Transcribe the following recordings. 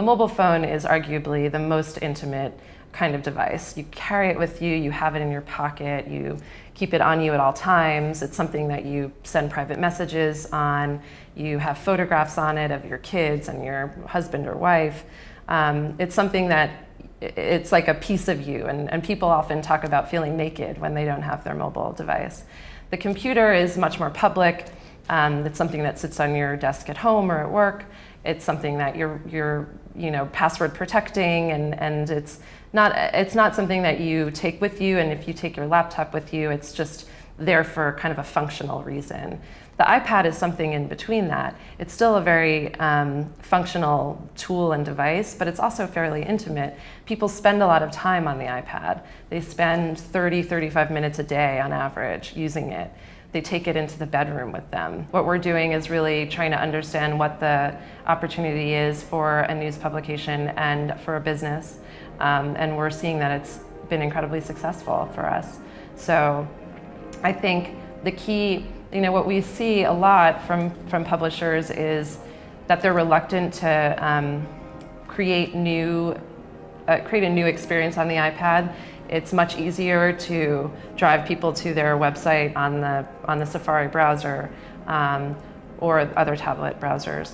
mobile phone is arguably the most intimate kind of device. You carry it with you, you have it in your pocket, you keep it on you at all times. It's something that you send private messages on. You have photographs on it of your kids and your husband or wife. It's something that it's like a piece of you, and people often talk about feeling naked when they don't have their mobile device. The computer is much more public. It's something that sits on your desk at home or at work. It's something that you're password protecting, and it's not something that you take with you, and if you take your laptop with you, it's just there for kind of a functional reason. The iPad is something in between that. It's still a very functional tool and device, but it's also fairly intimate. People spend a lot of time on the iPad. They spend 35 minutes a day on average using it. They take it into the bedroom with them. What we're doing is really trying to understand what the opportunity is for a news publication and for a business. And we're seeing that it's been incredibly successful for us. So I think the key, what we see a lot from publishers is that they're reluctant to create a new experience on the iPad. It's much easier to drive people to their website on the Safari browser or other tablet browsers,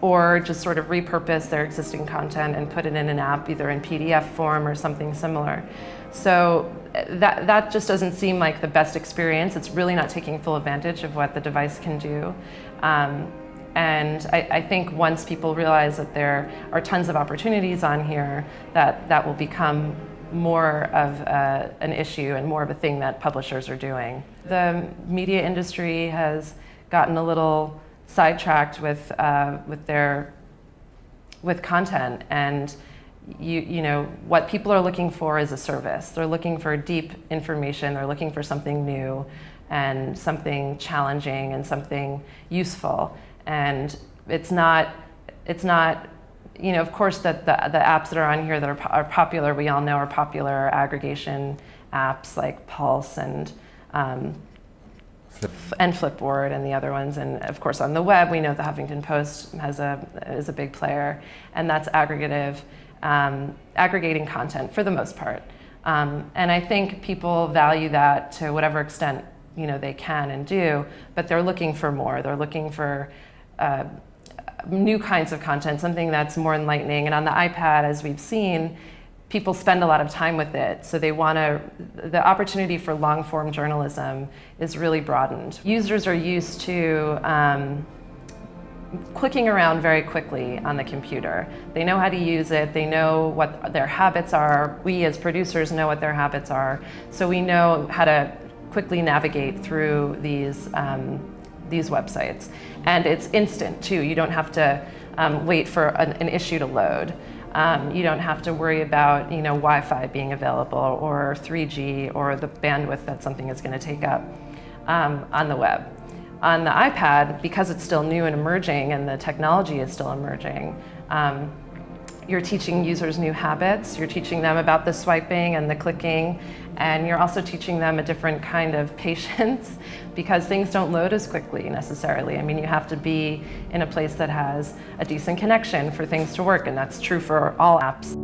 or just sort of repurpose their existing content and put it in an app, either in PDF form or something similar. So that just doesn't seem like the best experience. It's really not taking full advantage of what the device can do. And I think once people realize that there are tons of opportunities on here, that will become more of an issue and more of a thing that publishers are doing. The media industry has gotten a little sidetracked with content, and what people are looking for is a service. They're looking for deep information. They're looking for something new and something challenging and something useful. And it's not, of course, that the apps that are on here that are popular, we all know are popular aggregation apps like Pulse and Flipboard and the other ones. And of course, on the web, we know the Huffington Post is a big player, and that's aggregating content for the most part. And I think people value that to whatever extent they can and do, but they're looking for more. They're looking for new kinds of content, something that's more enlightening. And on the iPad, as we've seen, people spend a lot of time with it. So the opportunity for long form journalism is really broadened. Users are used to clicking around very quickly on the computer. They know how to use it. They know what their habits are. We as producers know what their habits are. So we know how to quickly navigate through these websites. And it's instant too. You don't have to wait for an issue to load. You don't have to worry about Wi-Fi being available or 3G or the bandwidth that something is going to take up on the web. On the iPad, because it's still new and emerging and the technology is still emerging, you're teaching users new habits, you're teaching them about the swiping and the clicking, and you're also teaching them a different kind of patience because things don't load as quickly necessarily. I mean, you have to be in a place that has a decent connection for things to work, and that's true for all apps.